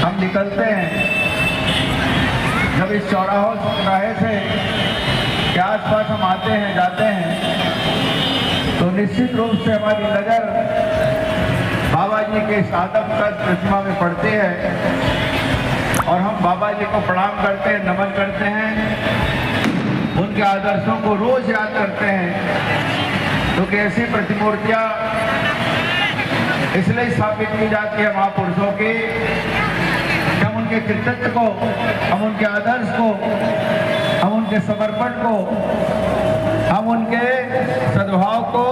हम निकलते हैं, जब इस चौराहे से के आसपास हम आते हैं जाते हैं, तो निश्चित रूप से हमारी नज़र बाबा जी के इस आदमकद प्रतिमा में पड़ती है और हम बाबा जी को प्रणाम करते हैं, नमन करते हैं, उनके आदर्शों को रोज याद करते हैं। क्योंकि ऐसी प्रतिमूर्तियाँ इसलिए स्थापित की जाती है महापुरुषों की, हम उनके कृतित्व को, हम उनके आदर्श को, हम उनके समर्पण को, हम उनके सद्भाव को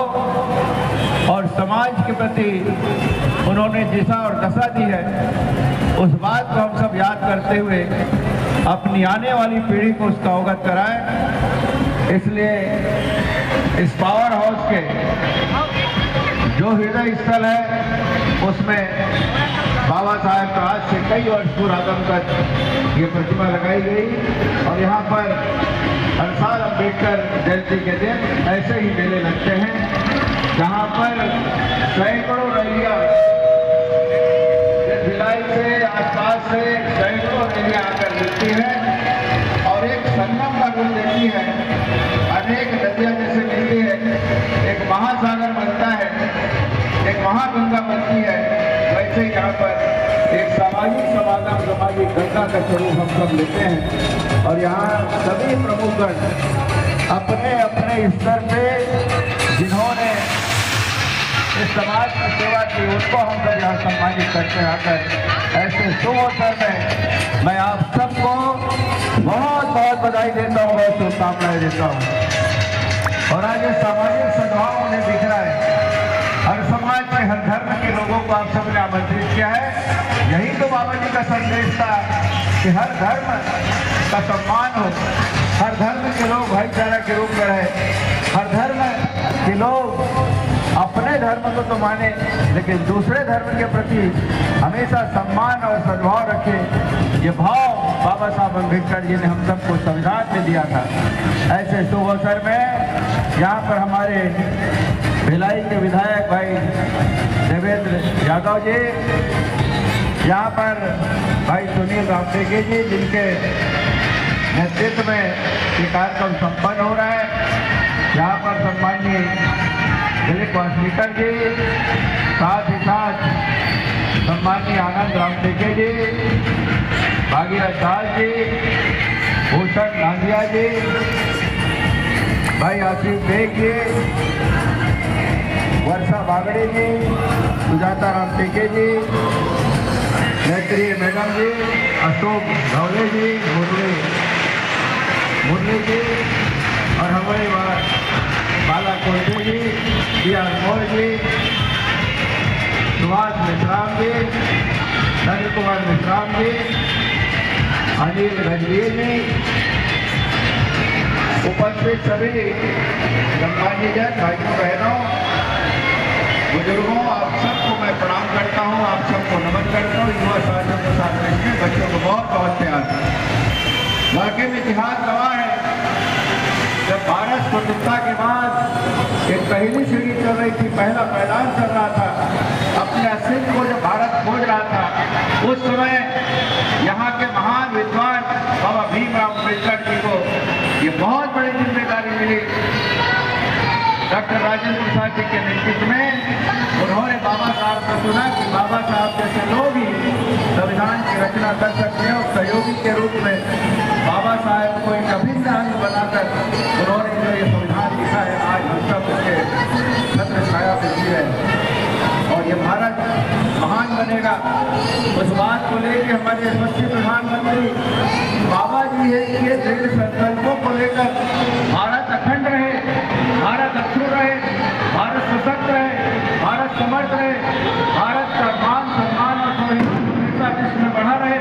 और समाज के प्रति उन्होंने दिशा और दशा दी है, उस बात को हम सब याद करते हुए अपनी आने वाली पीढ़ी को उसका अवगत कराएं। इसलिए इस पावर हाउस के जो हृदय स्थल है उसमें बाबा साहेब का आज से कई वर्ष पूर्व आदमकद ये प्रतिमा लगाई गई और यहाँ पर हर साल अम्बेडकर जयंती के दिन ऐसे ही मेले लगते हैं, जहाँ पर सैकड़ों रैलियाँ भिलाई से आसपास से सैकड़ों रैलियाँ आकर मिलती है और एक संगम का रूप देती है। अनेक नदियाँ जैसे मिलती है, एक महासागर बनता है, एक महागंगा बनती है, वैसे ही यहाँ पर एक सामाजिक समागम, सामाजिक गंगा का स्वरूप हम सब लेते हैं। और यहाँ सभी प्रमुखगण अपने अपने स्तर पे जिन्होंने इस समाज की सेवा की, उनको हम सब यहाँ सम्मानित करते हैं। आकर ऐसे शुभ अवसर में मैं आप सबको बहुत बहुत बधाई देता हूँ, बहुत शुभकामनाएं देता हूँ। और आज ये सामाजिक सद्भाव उन्हें दिख रहा है, हर समाज के हर धर्म के लोगों को आप सबने आमंत्रित किया है। यही तो बाबा जी का संदेश था कि हर धर्म का सम्मान हो, हर धर्म के लोग भाईचारा के रूप में रहे, हर धर्म के लोग अपने धर्म को तो माने लेकिन दूसरे धर्म के प्रति हमेशा सम्मान और सद्भाव रखे। ये भाव बाबा साहब अम्बेडकर जी ने हम सबको संविधान में दिया था। ऐसे शुभ अवसर में यहाँ पर हमारे भिलाई के विधायक भाई देवेंद्र यादव जी, यहाँ पर भाई सुनील रामटेके जी, जिनके नेतृत्व में ये कार्यक्रम संपन्न हो रहा है। यहाँ पर सम्माननीय दिलीप वासनीकर जी, साथ ही साथ सम्माननीय आनंद रामटेके जी, भागीरथ दास जी, भूषण नांदिया जी, भाई आसिफ बेग जी, वर्षा बागड़े जी, सुजाता रामटेके जी, नेत्री मैडम जी, अशोक धौले जी, मुरली जी और हमारे बाला कोटे जी, बी.आर. मौर्य जी, सुभाष मिश्राम जी, नंद कुमार मिश्राम जी, अनिल गजबीर जी, उपस्थित सभी सम्मानित जन भाइयों बहनों बुजुर्गों, आप सबको मैं प्रणाम करता हूँ, आप सबको नमन करता हूँ। युवा साथियों के साथ रहकर बच्चों को बहुत बहुत प्यार। वाकई में इतिहास गवाह है, जब भारत स्वतंत्रता के बाद एक पहली सीढ़ी चल रही थी, पहला मैदान चल रहा था, अपने अस्तित्व को जब भारत खोज रहा था, उस समय यहाँ के महान विद्वान बाबा भीमराव अम्बेडकर जी को ये बहुत बड़ी जिम्मेदारी मिली। डॉक्टर राजेंद्र प्रसाद जी के नेतृत्व में उन्होंने बाबा साहब को चुना कि बाबा साहब जैसे लोग ही संविधान की रचना कर सकते हैं और सहयोगी के रूप में बाबा साहब को एक अभिन्न अंग बनाकर उन्होंने जो ये संविधान लिखा है, आज हम सब उसके छत्र छाया में जी रहे हैं और ये भारत महान बनेगा। उस बात को लेकर हमारे यशस्वी प्रधानमंत्री बाबा जी है ये दृढ़ संकल्पों को लेकर भारत अखंड रहे, भारत अक्षुण रहे, भारत सशक्त रहे, भारत समर्थ रहे, भारत का मान सम्मान और स्वाभिमान हमेशा विश्व में बढ़ा रहे,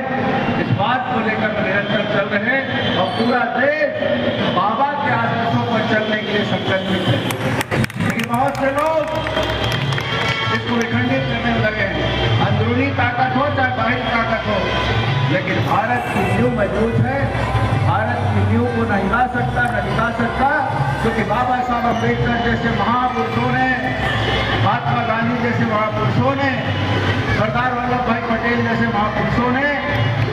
इस बात को लेकर निरंतर चल रहे और पूरा देश बाबा के आदर्शों पर चलने के लिए संकल्पित है। लेकिन बहुत से लोग इसको विखंडित करने लगे, अंदरूनी ताकत हो चाहे बाहरी ताकत हो, लेकिन भारत की नींव मजबूत है, भारत की नींव को न हिला सकता न दिखा सकता, क्योंकि बाबा साहब अम्बेडकर जैसे महापुरुषों ने, महात्मा गांधी जैसे महापुरुषों ने सरदार वल्लभ भाई पटेल जैसे महापुरुषों ने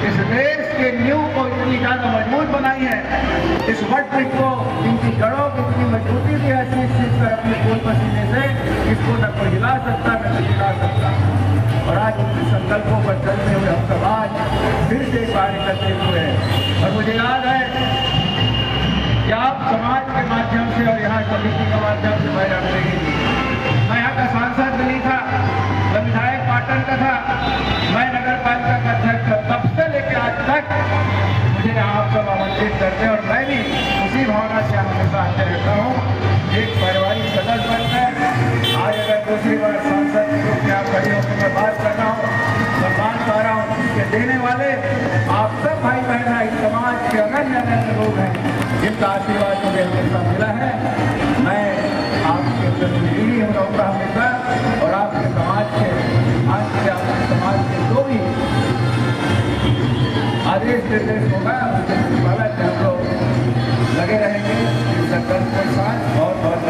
इस देश के नींव को इतनी ज्यादा मजबूत बनाई है, इस वट वृक्ष को इनकी जड़ों की इतनी मजबूती दी है, चीज कर अपने खून पसीने से इसको न कोई हिला सकता न कोई हिला सकता। और आज उनके संकल्पों पर चलते हुए हम सब आज फिर से कार्य करते हुए हैं। और मुझे याद है कि आप समाज के माध्यम से और यहाँ समिति के माध्यम से मैं यहाँ का सांसद नहीं था, मैं विधायक पाटन का था, मैं नगर पालिका का अध्यक्ष था, तब से लेकर आज तक मुझे आप सब आमंत्रित करते हैं और मैं भी उसी भावना से हमेशा आते रहता हूँ, एक पारिवारिक सदस्य बनकर। आज अगर दूसरी बार सांसद के रूप में आप खड़ी होकर मैं बात कर रहा हूँ, सम्मान पा रहा हूँ, इसके देने वाले आप सब भाई बहन हैं, समाज के अगन्य अगन्य लोग हैं जिनका आशीर्वाद मुझे हमेशा मिला है। मैं आपके प्रतिनिधि रहूँगा हमेशा और आपके समाज के आज से आपके समाज के जो भी आदेश निर्देश होगा उसके पालन में हम लोग लगे रहेंगे। इस संकल्प के साथ बहुत बहुत